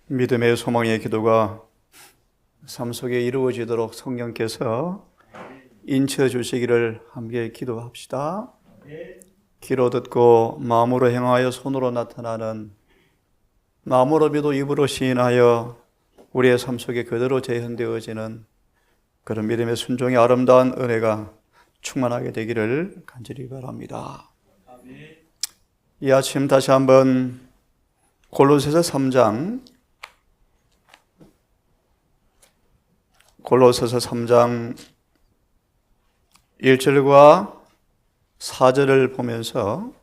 믿음의 소망의 기도가 삶 속에 이루어지도록 성령께서 인쳐 주시기를 함께 기도합시다. 귀로 듣고 마음으로 행하여 손으로 나타나는, 마음으로 믿고 입으로 시인하여 우리의 삶 속에 그대로 재현되어지는 그런 믿음의 순종의 아름다운 은혜가 충만하게 되기를 간절히 바랍니다. 이 아침 다시 한번 골로새서 3장 1절과 4절을 보면서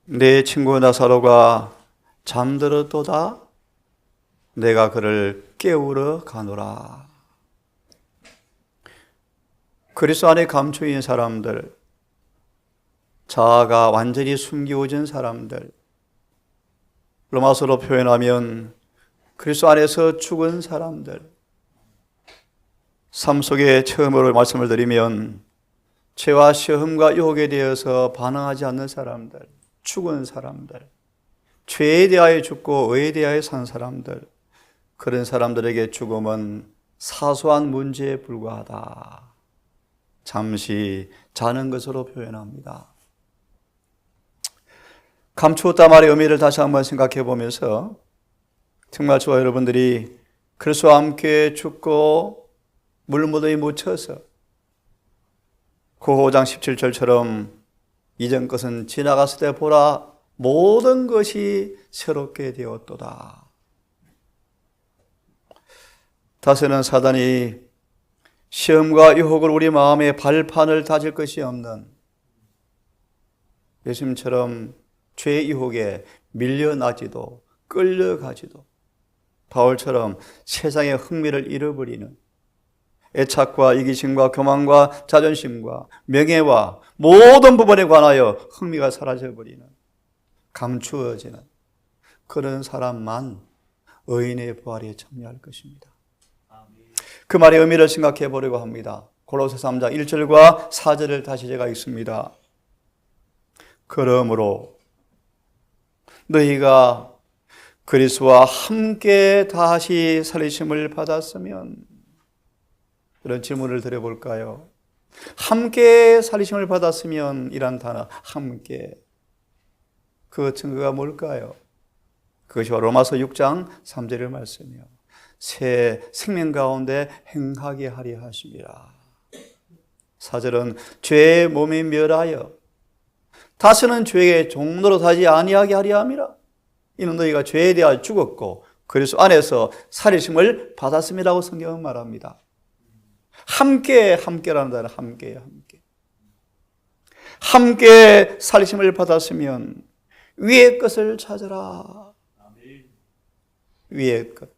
내 친구 나사로가 잠들었도다 내가 그를 깨우러 가노라. 그리스도 안에 감추인 사람들, 자아가 완전히 숨겨진 사람들, 로마서로 표현하면 그리스도 안에서 죽은 사람들, 삶 속에 처음으로 말씀을 드리면 죄와 시험과 유혹에 대해서 반응하지 않는 사람들, 죽은 사람들, 죄에 대하여 죽고 의에 대하여 산 사람들, 그런 사람들에게 죽음은 사소한 문제에 불과하다. 잠시 자는 것으로 표현합니다. 감추었다 말의 의미를 다시 한번 생각해 보면서 정말 저와 여러분들이 그리스도와 함께 죽고 물무더기 묻혀서 고호장 17절처럼 이전 것은 지나갔을 때 보라 모든 것이 새롭게 되었도다. 다시는 사단이 시험과 유혹을 우리 마음의 발판을 다질 것이 없는, 예수님처럼 죄의 유혹에 밀려나지도 끌려가지도 바울처럼 세상의 흥미를 잃어버리는, 애착과 이기심과 교만과 자존심과 명예와 모든 부분에 관하여 흥미가 사라져버리는, 감추어지는 그런 사람만 의인의 부활에 참여할 것입니다. 그 말의 의미를 생각해 보려고 합니다. 골로새 3장 1절과 4절을 다시 제가 읽습니다. 그러므로 너희가 그리스도와 함께 다시 살리심을 받았으면, 이런 질문을 드려볼까요? 함께 살리심을 받았으면 이란 단어, 함께, 그 증거가 뭘까요? 그것이 로마서 6장 3절의 말씀이요, 새 생명 가운데 행하게 하려 하심이라. 4절은 죄의 몸이 멸하여 다시는 죄의 종로로 사지 아니하게 하려 함이라. 이는 너희가 죄에 대하여 죽었고 그리스도 안에서 살리심을 받았음이라고 성경은 말합니다. 함께라는 단어, 함께요, 함께. 함께 살리심을 받았으면 위의 것을 찾으라. 위의 것.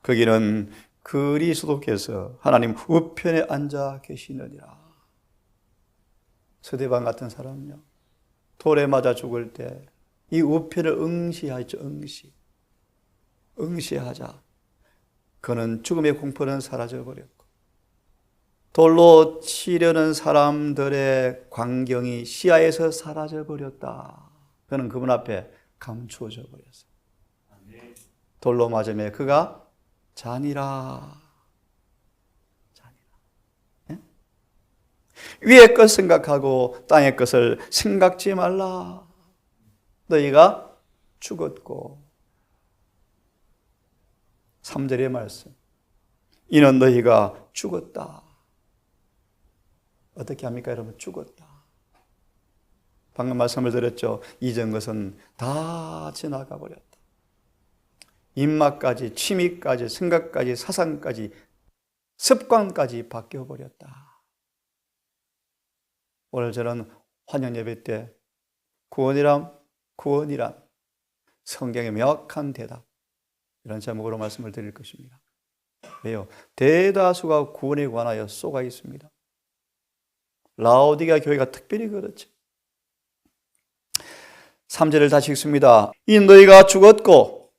거기는 그리스도께서 하나님 우편에 앉아 계시느니라. 스데반 같은 사람요, 돌에 맞아 죽을 때 이 우편을 응시하죠. 응시하자. 그는 죽음의 공포는 사라져버렸고 돌로 치려는 사람들의 광경이 시야에서 사라져버렸다. 그는 그분 앞에 감추어져 버렸어요. 돌로 맞으며 그가 자니라. 예? 위의 것 생각하고 땅의 것을 생각지 말라. 너희가 죽었고, 3절의 말씀, 이는 너희가 죽었다. 어떻게 합니까 여러분? 죽었다. 방금 말씀을 드렸죠. 이전 것은 다 지나가 버렸다. 입맛까지, 취미까지, 생각까지, 사상까지, 습관까지 바뀌어 버렸다. 오늘 저는 환영 예배 때 구원이란 성경의 명확한 대답, 이런 제목으로 말씀을 드릴 것입니다. 왜요? 대다수가 구원에 관하여 쏘가 있습니다. 라오디게아 교회가 특별히 그렇죠. 3절을 다시 읽습니다. 이 너희가 죽었고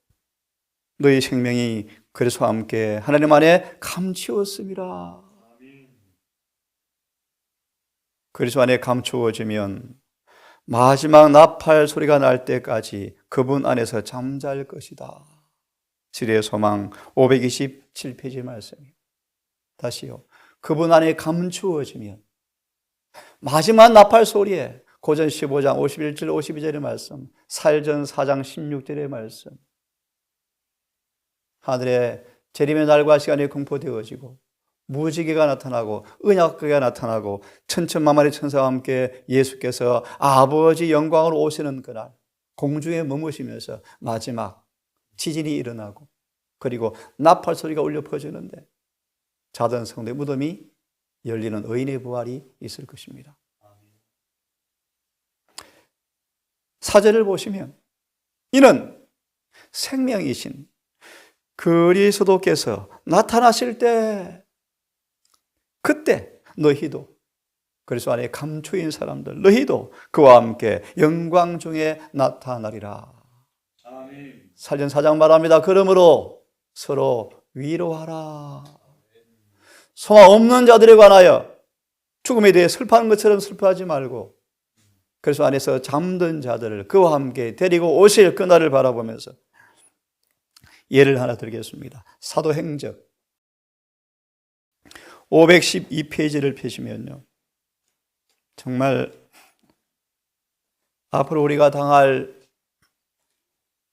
너희 생명이 그리스도와 함께 하나님 안에 감추었음이라. 그리스도 안에 감추어지면 마지막 나팔 소리가 날 때까지 그분 안에서 잠잘 것이다. 지리의 소망 527페이지 말씀이에요. 다시요. 그분 안에 감추어지면 마지막 나팔 소리에 고전 15장 51절 52절의 말씀, 사일전 4장 16절의 말씀, 하늘에 재림의 날과 시간이 공포되어지고 무지개가 나타나고 은약궤가 나타나고 천천만만의 천사와 함께 예수께서 아버지 영광으로 오시는 그날 공중에 머무시면서 마지막 지진이 일어나고 그리고 나팔 소리가 울려 퍼지는데 자던 성도의 무덤이 열리는 의인의 부활이 있을 것입니다. 4절을 보시면 이는 생명이신 그리스도께서 나타나실 때 그때 너희도 그리스도 안에 감추인 사람들 너희도 그와 함께 영광 중에 나타나리라. 사전 4장 말합니다. 그러므로 서로 위로하라. 소망 없는 자들에 관하여 죽음에 대해 슬퍼하는 것처럼 슬퍼하지 말고 그리스도 안에서 잠든 자들을 그와 함께 데리고 오실 그날을 바라보면서 예를 하나 드리겠습니다. 사도행적 512페이지를 펴시면요. 정말 앞으로 우리가 당할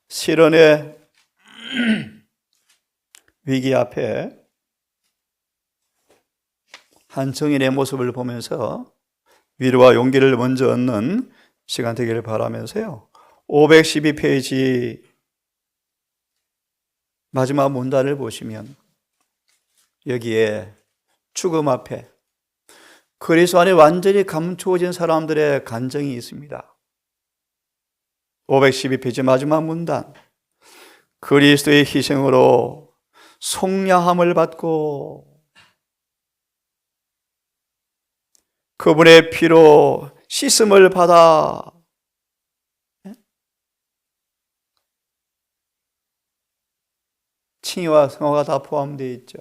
시련의 위기 앞에 한 정인의 모습을 보면서 위로와 용기를 먼저 얻는 시간 되기를 바라면서요. 512페이지 마지막 문단을 보시면 여기에 죽음 앞에 그리스도 안에 완전히 감추어진 사람들의 간증이 있습니다. 512페이지 마지막 문단, 그리스도의 희생으로 속량함을 받고 그분의 피로 씻음을 받아 칭의와 성화가 다 포함되어 있죠.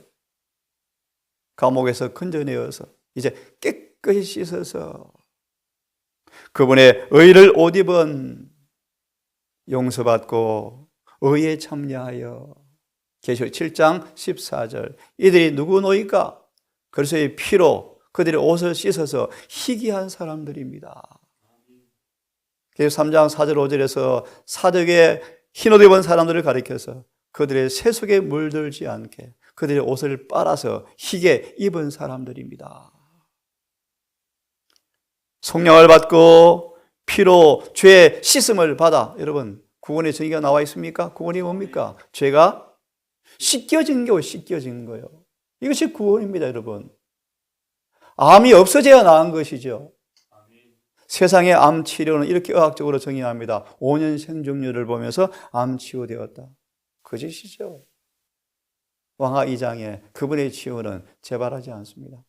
감옥에서 건져내어서 이제 깨끗이 씻어서 그분의 의를 옷 입은 용서받고 의에 참여하여 계시록 7장 14절 이들이 누구노이까? 그리스도의 피로 그들의 옷을 씻어서 희귀한 사람들입니다. 계시록 3장 4절 5절에서 사덕에 흰옷 입은 사람들을 가리켜서 그들의 세속에 물들지 않게 그들의 옷을 빨아서 희게 입은 사람들입니다. 속량을 받고 피로 죄의 씻음을 받아. 여러분 구원의 정의가 나와 있습니까? 구원이 뭡니까? 죄가 씻겨진 거예요. 이것이 구원입니다. 여러분 암이 없어져야 나은 것이죠. 세상의 암 치료는 이렇게 의학적으로 정의합니다. 5년 생존율을 보면서 암 치유되었다. 거짓이죠. 왕하 2장에 그분의 치유는 재발하지 않습니다.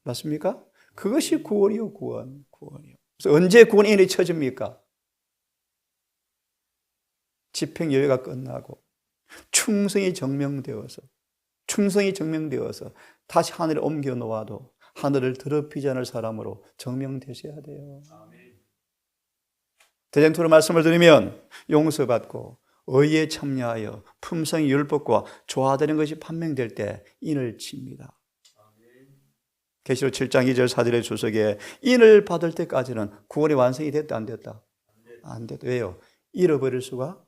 맞습니까? 그것이 구원이요, 구원이요. 그래서 언제 구원인이 쳐집니까? 집행여유가 끝나고 충성이 증명되어서 다시 하늘에 옮겨 놓아도 하늘을 더럽히지 않을 사람으로 증명되셔야 돼요. 대장토로 말씀을 드리면 용서받고 의에 참여하여 품성이 율법과 조화되는 것이 판명될 때 인을 칩니다. 계시록 7장 2절 4절의 주석에 인을 받을 때까지는 구원이 완성이 됐다 안 됐다? 안 됐다. 왜요? 잃어버릴 수가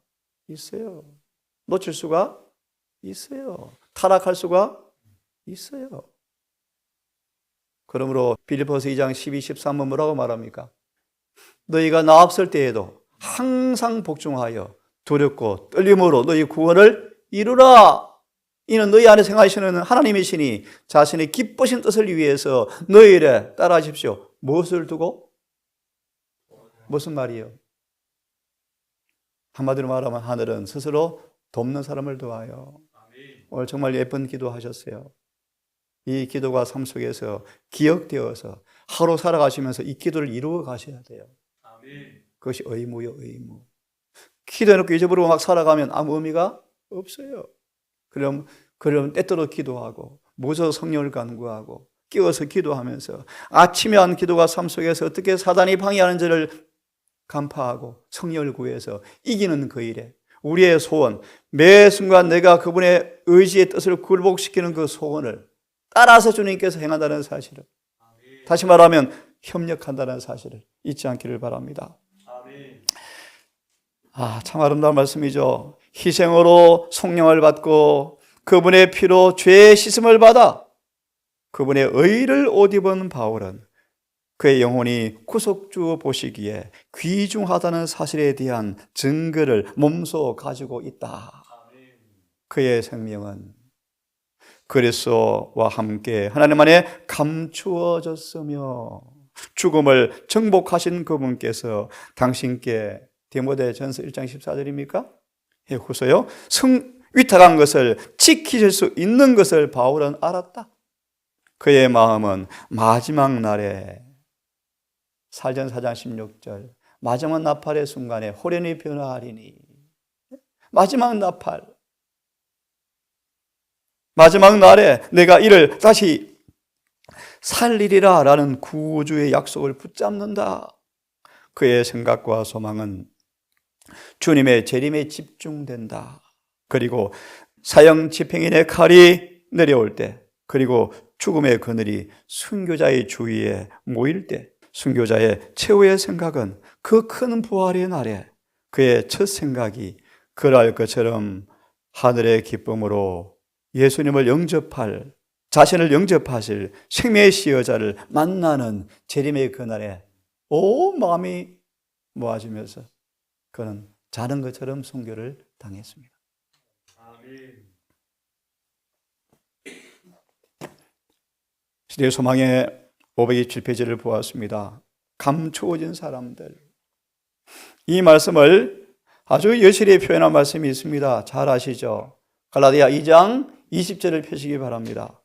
있어요. 놓칠 수가 있어요. 타락할 수가 있어요. 그러므로 빌립보서 2장 12, 13은 뭐라고 말합니까? 너희가 나 없을 때에도 항상 복종하여 두렵고 떨림으로 너희 구원을 이루라. 이는 너희 안에 생하시는 하나님이시니 자신의 기쁘신 뜻을 위해서 너희를 따라하십시오. 무엇을 두고? 무슨 말이에요? 한마디로 말하면 하늘은 스스로 돕는 사람을 도와요. 오늘 정말 예쁜 기도하셨어요. 이 기도가 삶 속에서 기억되어서 하루 살아가시면서 이 기도를 이루어 가셔야 돼요. 그것이 의무요, 의무. 기도해놓고 잊어버리고 막 살아가면 아무 의미가 없어요. 그럼 때때로 기도하고 무서워 성령을 간구하고 깨어서 기도하면서 아침에 한 기도가 삶 속에서 어떻게 사단이 방해하는지를 간파하고 성령을 구해서 이기는 그 일에 우리의 소원, 매 순간 내가 그분의 의지의 뜻을 굴복시키는 그 소원을 따라서 주님께서 행한다는 사실을, 다시 말하면 협력한다는 사실을 잊지 않기를 바랍니다. 참 아름다운 말씀이죠. 희생으로 성령을 받고 그분의 피로 죄의 씻음을 받아 그분의 의를 옷 입은 바울은 그의 영혼이 구속주 보시기에 귀중하다는 사실에 대한 증거를 몸소 가지고 있다. 그의 생명은 그리스도와 함께 하나님 안에 감추어졌으며 죽음을 정복하신 그분께서 당신께 디모데전서 1장 14절입니까? 예, 후서요. 위탁한 것을 지키실 수 있는 것을 바울은 알았다. 그의 마음은 마지막 날에 사전 4장 16절 마지막 나팔의 순간에 호련히 변화하리니, 마지막 나팔, 마지막 날에 내가 이를 다시 살리리라 라는 구주의 약속을 붙잡는다. 그의 생각과 소망은 주님의 재림에 집중된다. 그리고 사형 집행인의 칼이 내려올 때, 그리고 죽음의 그늘이 순교자의 주위에 모일 때, 순교자의 최후의 생각은 그 큰 부활의 날에 그의 첫 생각이 그럴 것처럼 하늘의 기쁨으로 예수님을 영접할, 자신을 영접하실 생명의 시여자를 만나는 재림의 그날에 온 마음이 모아지면서 그는 자는 것처럼 순교를 당했습니다. 시대의 소망의 527페이지를 보았습니다. 감추어진 사람들. 이 말씀을 아주 여실히 표현한 말씀이 있습니다. 잘 아시죠? 갈라디아 2장 20절을 펴시기 바랍니다.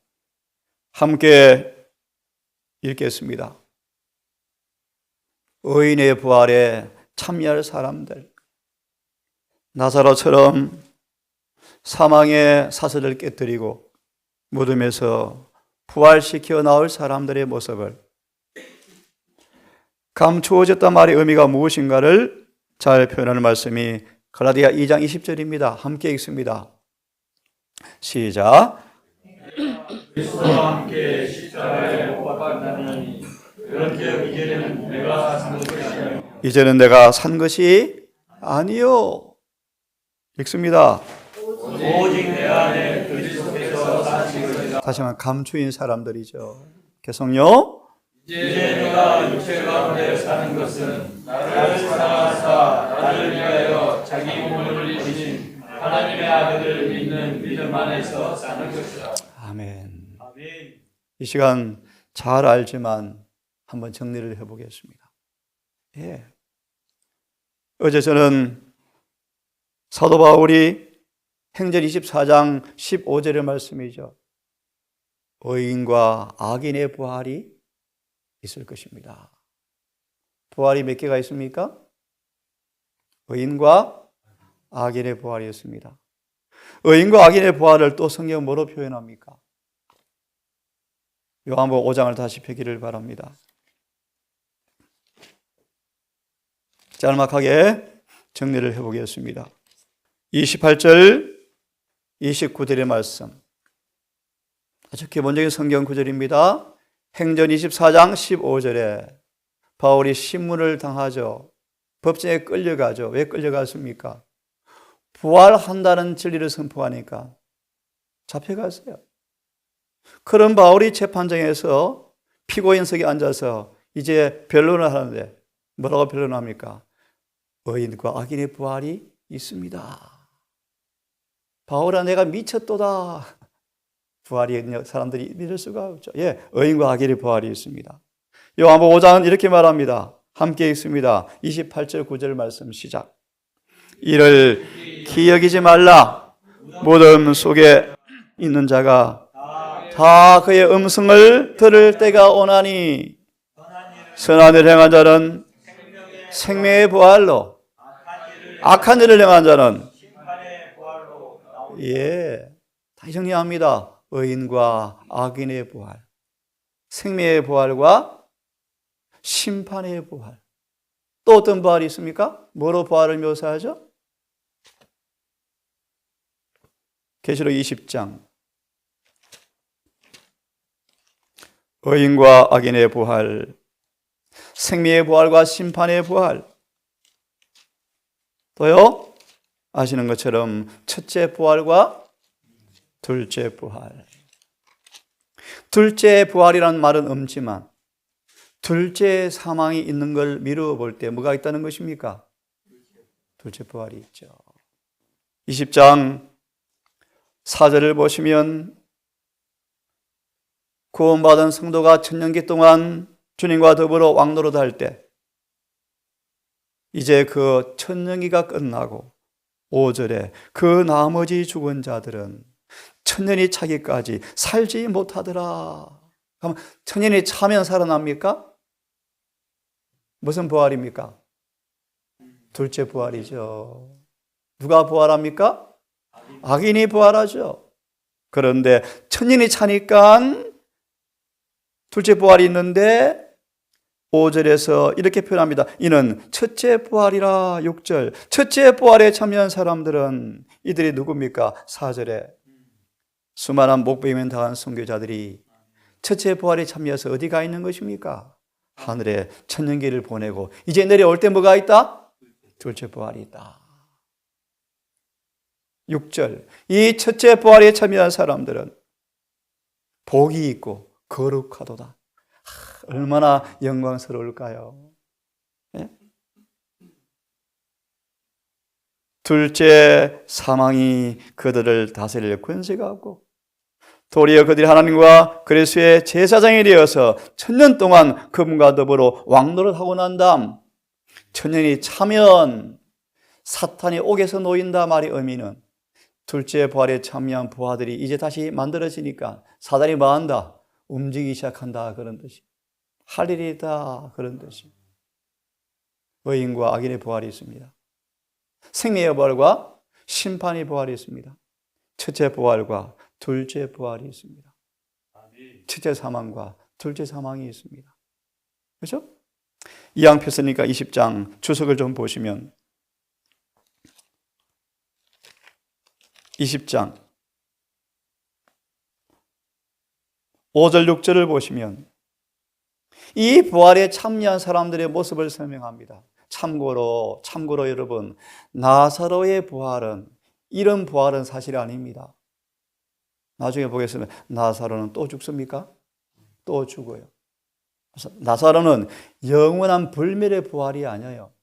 함께 읽겠습니다. 의인의 부활에 참여할 사람들, 나사로처럼 사망의 사슬을 깨뜨리고 무덤에서 부활시켜 나올 사람들의 모습을, 감추어졌단 말의 의미가 무엇인가를 잘 표현하는 말씀이 갈라디아 2장 20절입니다. 함께 읽습니다. 시작. 그리스도와 함께 십자가에 못 박았나니 그렇게 이제는 내가 산 것이 아니요 이제는 내가 산 것이 아니요. 읽습니다. 오직 내 안에 그리스도께서 사시거니와. 다시 한번 감추인 사람들이죠. 계속요. 이제 내가 육체 가운데 사는 것은 나를 사랑하사 나를 위하여 자기 몸을 흘리신 하나님의 아들을 믿는 믿음 안에서 사는 것이다. 아멘. 이 시간 잘 알지만 한번 정리를 해보겠습니다. 예. 어제 저는 사도 바울이 행전 24장 15절의 말씀이죠. 의인과 악인의 부활이 있을 것입니다. 부활이 몇 개가 있습니까? 의인과 악인의 부활이 있습니다. 의인과 악인의 부활을 또 성경은 뭐로 표현합니까? 요한복음 5장을 다시 펴기를 바랍니다. 짤막하게 정리를 해보겠습니다. 28절, 29절의 말씀. 아주 기본적인 성경 구절입니다. 행전 24장 15절에 바울이 신문을 당하죠. 법정에 끌려가죠. 왜 끌려갔습니까? 부활한다는 진리를 선포하니까 잡혀갔어요. 그런 바울이 재판장에서 피고인석에 앉아서 이제 변론을 하는데 뭐라고 변론합니까? 의인과 악인의 부활이 있습니다. 바울아, 내가 미쳤도다. 부활이 사람들이 믿을 수가 없죠. 예, 의인과 악인의 부활이 있습니다. 요한복음 5장은 이렇게 말합니다. 함께 읽습니다. 28절 9절 말씀 시작. 이를 기억이지 말라. 무덤 속에 있는 자가 다 그의 음성을 들을 때가 오나니 선한 일을 행한 자는 생명의 부활로, 악한 일을 행한 자는 다 정리합니다. 의인과 악인의 부활, 생명의 부활과 심판의 부활. 또 어떤 부활이 있습니까? 뭐로 부활을 묘사하죠? 계시록 20장. 의인과 악인의 부활, 생명의 부활과 심판의 부활. 또요, 아시는 것처럼 첫째 부활과 둘째 부활. 둘째 부활이라는 말은 없지만 둘째 사망이 있는 걸 미루어 볼 때 뭐가 있다는 것입니까? 둘째 부활이 있죠. 20장 4절을 보시면 구원받은 성도가 천년기 동안 주님과 더불어 왕노릇할 때 이제 그 천년기가 끝나고 5절에 그 나머지 죽은 자들은 천년이 차기까지 살지 못하더라. 그럼 천년이 차면 살아납니까? 무슨 부활입니까? 둘째 부활이죠. 누가 부활합니까? 악인이 부활하죠. 그런데 천년이 차니까 둘째 부활이 있는데 5절에서 이렇게 표현합니다. 이는 첫째 부활이라. 6절. 첫째 부활에 참여한 사람들은 이들이 누굽니까? 4절에 수많은 목배임을 당한 선교자들이 첫째 부활에 참여해서 어디 가 있는 것입니까? 하늘에 천년기를 보내고 이제 내려올 때 뭐가 있다? 둘째 부활이 있다. 6절. 이 첫째 부활에 참여한 사람들은 복이 있고 거룩하도다. 얼마나 영광스러울까요? 예? 둘째 사망이 그들을 다스릴 권세가 없고 도리어 그들이 하나님과 그리스도의 제사장이 되어서 천년 동안 그분과 더불어 왕노릇하고 난 다음 천년이 차면 사탄이 옥에서 놓인다 말의 의미는 둘째 부활에 참여한 부하들이 이제 다시 만들어지니까 사단이 뭐한다? 움직이기 시작한다 그런 뜻이. 할 일이다 그런 뜻이. 의인과 악인의 부활이 있습니다. 생명의 부활과 심판의 부활이 있습니다. 첫째 부활과 둘째 부활이 있습니다. 첫째 사망과 둘째 사망이 있습니다. 그렇죠? 이왕표서니까 20장 주석을 좀 보시면 20장 5절 6절을 보시면 이 부활에 참여한 사람들의 모습을 설명합니다. 참고로 여러분, 나사로의 부활은 이런 부활은 사실 아닙니다. 나중에 보겠습니다. 나사로는 또 죽습니까? 또 죽어요. 나사로는 영원한 불멸의 부활이 아니에요.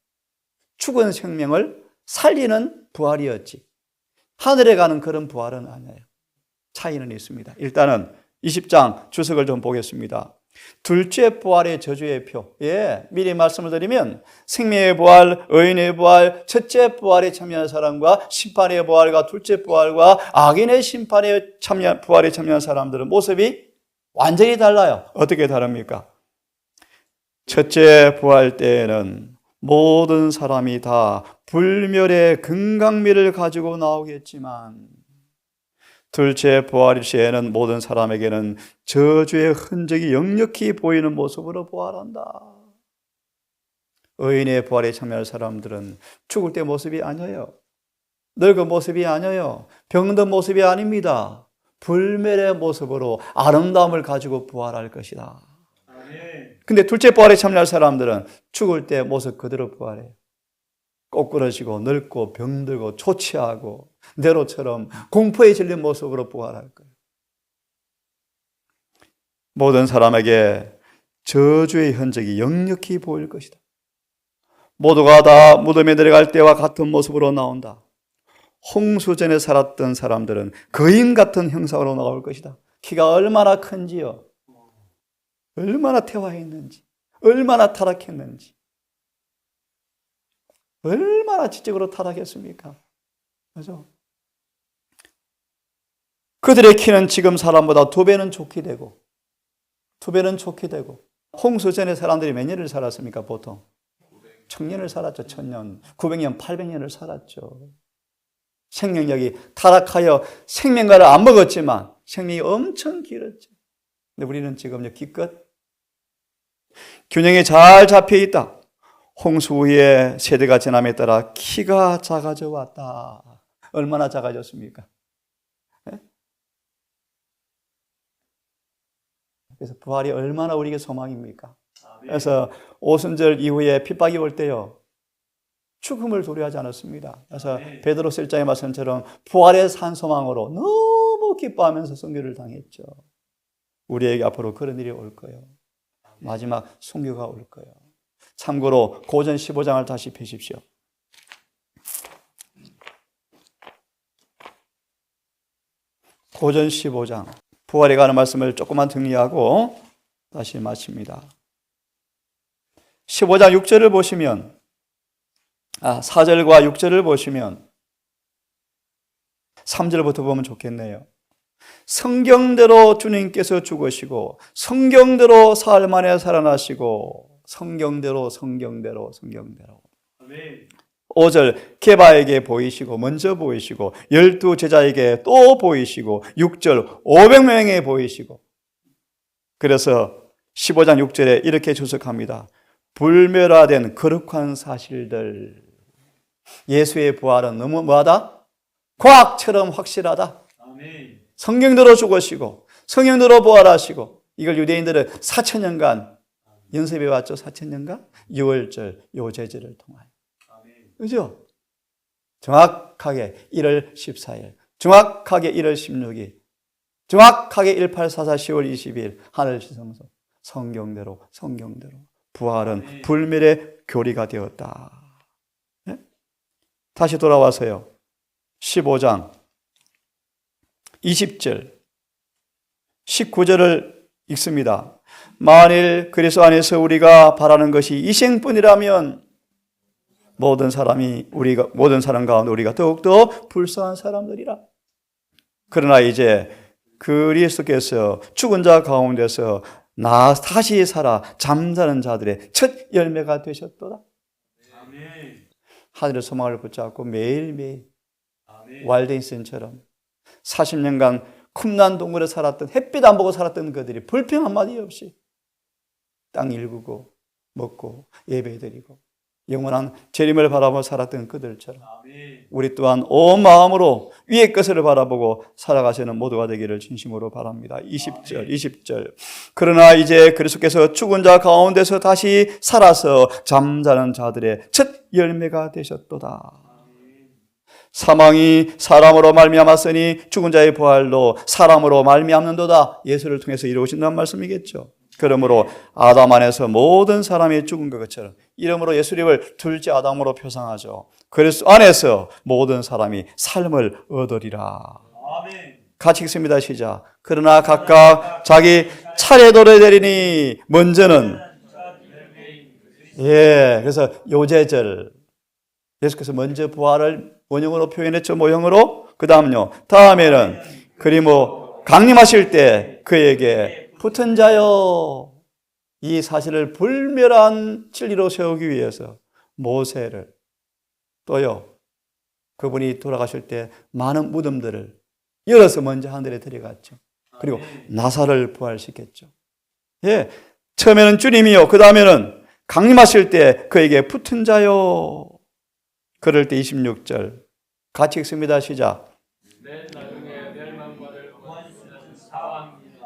죽은 생명을 살리는 부활이었지. 하늘에 가는 그런 부활은 아니에요. 차이는 있습니다. 일단은 20장 주석을 좀 보겠습니다. 둘째 부활의 저주의 표. 미리 말씀을 드리면 생명의 부활, 의인의 부활, 첫째 부활에 참여한 사람과 심판의 부활과 둘째 부활과 악인의 부활에 참여한 사람들은 모습이 완전히 달라요. 어떻게 다릅니까? 첫째 부활 때에는 모든 사람이 다 불멸의 금강미를 가지고 나오겠지만 둘째 부활 시에는 모든 사람에게는 저주의 흔적이 역력히 보이는 모습으로 부활한다. 의인의 부활에 참여할 사람들은 죽을 때 모습이 아니에요. 늙은 모습이 아니에요. 병든 모습이 아닙니다. 불멸의 모습으로 아름다움을 가지고 부활할 것이다. 근데 둘째 부활에 참여할 사람들은 죽을 때 모습 그대로 부활해요. 꼬꾸러지고 늙고 병들고 초췌하고 네로처럼 공포에 질린 모습으로 부활할 거예요. 모든 사람에게 저주의 흔적이 역력히 보일 것이다. 모두가 다 무덤에 내려갈 때와 같은 모습으로 나온다. 홍수전에 살았던 사람들은 거인 같은 형상으로 나올 것이다. 키가 얼마나 큰지요. 얼마나 퇴화했는지, 얼마나 타락했는지, 얼마나 지적으로 타락했습니까? 그죠? 그들의 키는 지금 사람보다 2배는 좋게 되고, 2배는 좋게 되고, 홍수 전에 사람들이 몇 년을 살았습니까, 보통? 1000년을 살았죠, 1000년. 900년, 800년을 살았죠. 생명력이 타락하여 생명과를 안 먹었지만, 생명이 엄청 길었죠. 근데 우리는 지금 기껏 균형이 잘 잡혀 있다. 홍수 후에 세대가 지남에 따라 키가 작아져 왔다. 얼마나 작아졌습니까? 네? 그래서 부활이 얼마나 우리에게 소망입니까? 그래서 오순절 이후에 핍박이 올 때요, 죽음을 두려워하지 않았습니다. 그래서 베드로서 1장의 말씀처럼 부활의 산 소망으로 너무 기뻐하면서 순교를 당했죠. 우리에게 앞으로 그런 일이 올 거예요. 마지막 순교가 올 거예요. 참고로 고전 15장을 다시 펴십시오. 고전 15장. 부활에 관한 말씀을 조금만 정리하고 다시 마칩니다. 15장 6절을 보시면, 4절과 6절을 보시면 3절부터 보면 좋겠네요. 성경대로 주님께서 죽으시고 성경대로 사흘 만에 살아나시고 성경대로 5절 게바에게 보이시고 먼저 보이시고 12 제자에게 또 보이시고 6절 500명에 보이시고. 그래서 15장 6절에 이렇게 주석합니다. 불멸화된 거룩한 사실들. 예수의 부활은 너무 뭐하다? 과학처럼 확실하다. 성경대로 죽으시고 성경대로 부활하시고. 이걸 유대인들은 4,000년간 연습해 왔죠. 4,000년간 유월절 요제절을 통하여. 그죠? 정확하게 1월 14일, 정확하게 1월 16일, 정확하게 1844 10월 22일 하늘 지성소. 성경대로 부활은 불멸의 교리가 되었다. 네? 다시 돌아와서요, 15장 20절 19절을 읽습니다. 만일 그리스도 안에서 우리가 바라는 것이 이 생뿐이라면 모든 사람 가운데 우리가 더욱더 불쌍한 사람들이라. 그러나 이제 그리스도께서 죽은 자 가운데서 다시 살아 잠자는 자들의 첫 열매가 되셨도다. 하늘의 소망을 붙잡고 매일매일 왈데인슨처럼 40년간 쿰난 동굴에 살았던, 햇빛 안 보고 살았던 그들이 불평 한마디 없이 땅 일구고 먹고 예배드리고 영원한 재림을 바라보며 살았던 그들처럼 우리 또한 온 마음으로 위의 것을 바라보고 살아가시는 모두가 되기를 진심으로 바랍니다. 20절 그러나 이제 그리스도께서 죽은 자 가운데서 다시 살아서 잠자는 자들의 첫 열매가 되셨도다. 사망이 사람으로 말미암았으니 죽은 자의 부활도 사람으로 말미암는도다. 예수를 통해서 이루어진다는 말씀이겠죠. 그러므로 아담 안에서 모든 사람이 죽은 것처럼, 이러므로 예수님을 둘째 아담으로 표상하죠. 그리스도 안에서 모든 사람이 삶을 얻으리라. 같이 읽습니다. 시작. 그러나 각각 자기 차례도를 되리니 먼저는, 그래서 요제절, 예수께서 먼저 부활을 원형으로 표현했죠. 모형으로. 그 다음요, 다음에는 그리고 강림하실 때 그에게 붙은 자요. 이 사실을 불멸한 진리로 세우기 위해서 모세를, 또요 그분이 돌아가실 때 많은 무덤들을 열어서 먼저 하늘에 들어갔죠. 그리고 나사를 부활시켰죠. 처음에는 주님이요, 그 다음에는 강림하실 때 그에게 붙은 자요. 그럴 때 26절 같이 읽습니다. 시작.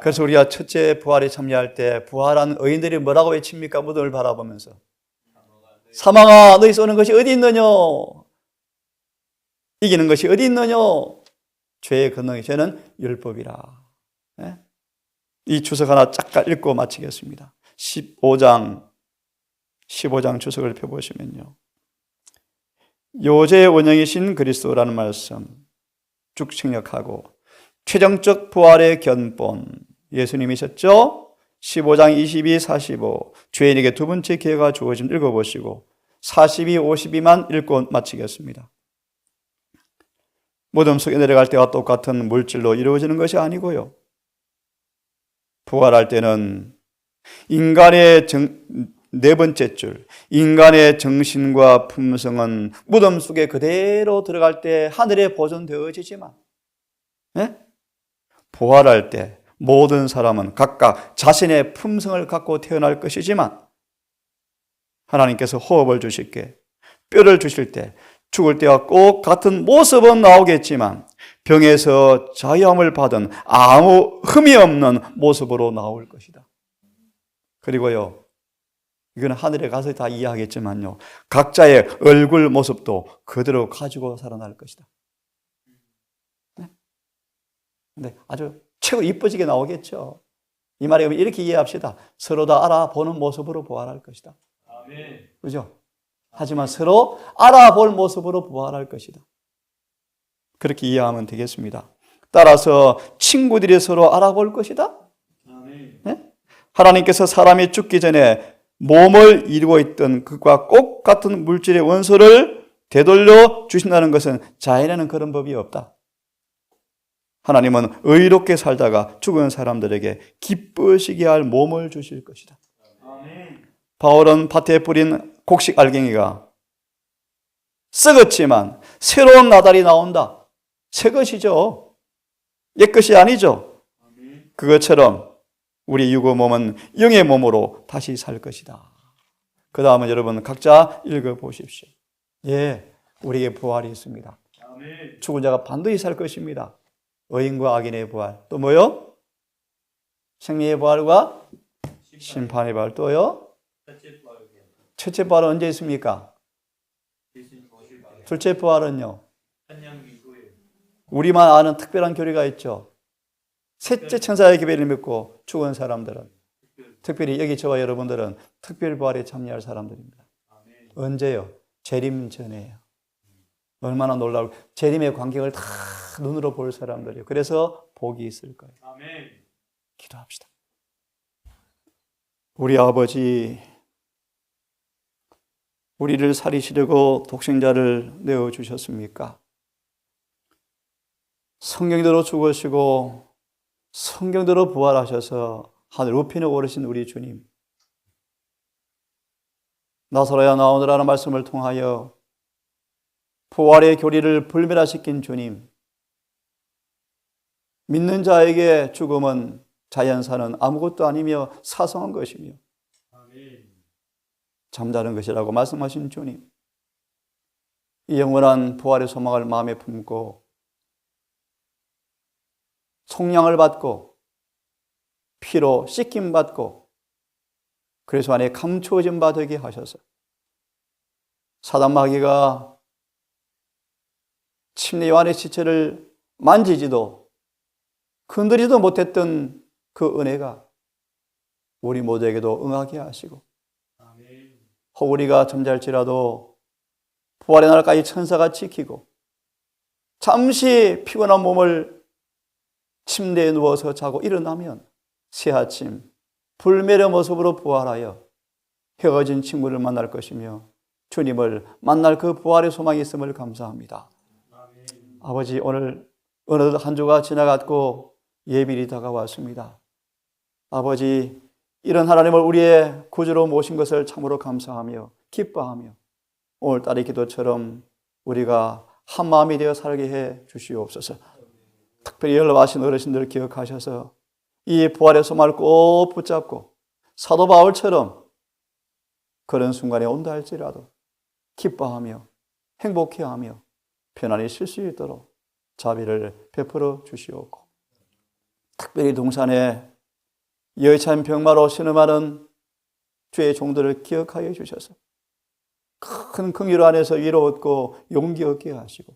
그래서 우리가 첫째 부활에 참여할 때 부활한 의인들이 뭐라고 외칩니까? 무덤을 바라보면서 사망아 너희 쏘는 것이 어디 있느냐? 이기는 것이 어디 있느냐? 죄의 근능이 죄는 율법이라. 이 주석 하나 쫙 읽고 마치겠습니다. 15장 주석을 펴보시면요, 요제의 원형이신 그리스도라는 말씀 쭉 생략하고 최종적 부활의 견본 예수님이셨죠. 15장 22, 45 죄인에게 두 번째 기회가 주어진 읽어보시고 42, 52만 읽고 마치겠습니다. 무덤 속에 내려갈 때와 똑같은 물질로 이루어지는 것이 아니고요, 부활할 때는 인간의 네 번째 줄, 인간의 정신과 품성은 무덤 속에 그대로 들어갈 때 하늘에 보존되어지지만, 부활할 때 모든 사람은 각각 자신의 품성을 갖고 태어날 것이지만 하나님께서 호흡을 주실 때, 뼈를 주실 때, 죽을 때와 꼭 같은 모습은 나오겠지만 병에서 자유함을 받은 아무 흠이 없는 모습으로 나올 것이다. 그리고요, 이건 하늘에 가서 다 이해하겠지만요, 각자의 얼굴 모습도 그대로 가지고 살아날 것이다. 네, 아주 최고 이뻐지게 나오겠죠. 이 말에 이렇게 이해합시다. 서로 다 알아보는 모습으로 부활할 것이다. 아멘. 그죠? 하지만 서로 알아볼 모습으로 부활할 것이다. 그렇게 이해하면 되겠습니다. 따라서 친구들이 서로 알아볼 것이다. 아멘. 네? 하나님께서 사람이 죽기 전에 몸을 이루고 있던 그와 꼭 같은 물질의 원소를 되돌려 주신다는 것은 자연에는 그런 법이 없다. 하나님은 의롭게 살다가 죽은 사람들에게 기쁘시게 할 몸을 주실 것이다. 아멘. 바울은 밭에 뿌린 곡식 알갱이가 썩었지만 새로운 나달이 나온다. 새 것이죠. 옛 것이 아니죠. 그것처럼 우리 육의 몸은 영의 몸으로 다시 살 것이다. 그 다음은 여러분 각자 읽어보십시오. 예, 우리에게 부활이 있습니다. 아멘. 죽은 자가 반드시 살 것입니다. 의인과 악인의 부활. 또 뭐요? 생명의 부활과 심판의 부활. 또요? 첫째 부활은 언제 있습니까? 둘째 부활은요? 우리만 아는 특별한 교리가 있죠. 셋째 천사의 기별을 믿고 죽은 사람들은, 특별히 여기 저와 여러분들은 특별 부활에 참여할 사람들입니다. 언제요? 재림 전에요. 얼마나 놀라울, 재림의 광경을 다 눈으로 볼 사람들이요. 그래서 복이 있을 거예요. 기도합시다. 우리 아버지, 우리를 살리시려고 독생자를 내어주셨습니까? 성경대로 죽으시고 성경대로 부활하셔서 하늘 우편에 오르신 우리 주님, 나사로야 나오너라는 말씀을 통하여 부활의 교리를 불멸화시킨 주님, 믿는 자에게 죽음은 자연사는 아무것도 아니며 사소한 것이며 잠자는 것이라고 말씀하신 주님, 이 영원한 부활의 소망을 마음에 품고 속량을 받고 피로 씻김 받고 그리스도 안에 감추어진 바 되게 하셔서 사단 마귀가 침례 요한의 시체를 만지지도 건드리지도 못했던 그 은혜가 우리 모두에게도 응하게 하시고, 혹 우리가 잠잘지라도 부활의 날까지 천사가 지키고 잠시 피곤한 몸을 침대에 누워서 자고 일어나면 새아침 불멸의 모습으로 부활하여 헤어진 친구를 만날 것이며 주님을 만날 그 부활의 소망이 있음을 감사합니다. 아버지, 오늘 어느덧 한 주가 지나갔고 예비일이 다가왔습니다. 아버지, 이런 하나님을 우리의 구주로 모신 것을 참으로 감사하며 기뻐하며 오늘따라 기도처럼 우리가 한 마음이 되어 살게 해 주시옵소서. 특별히 연락하신 어르신들 기억하셔서 이 부활의 소망을 꼭 붙잡고 사도 바울처럼 그런 순간에 온다 할지라도 기뻐하며 행복해하며 편안히 쉴 수 있도록 자비를 베풀어 주시옵고, 특별히 동산에 여의찬 병마로 신음하는 주의 종들을 기억하여 주셔서 큰 긍휼 안에서 위로 얻고 용기 얻게 하시고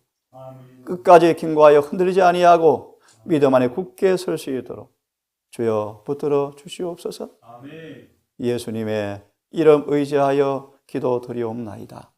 끝까지 견고하여 흔들리지 아니하고 믿음 안에 굳게 설 수 있도록 주여 붙들어 주시옵소서. 예수님의 이름 의지하여 기도드리옵나이다.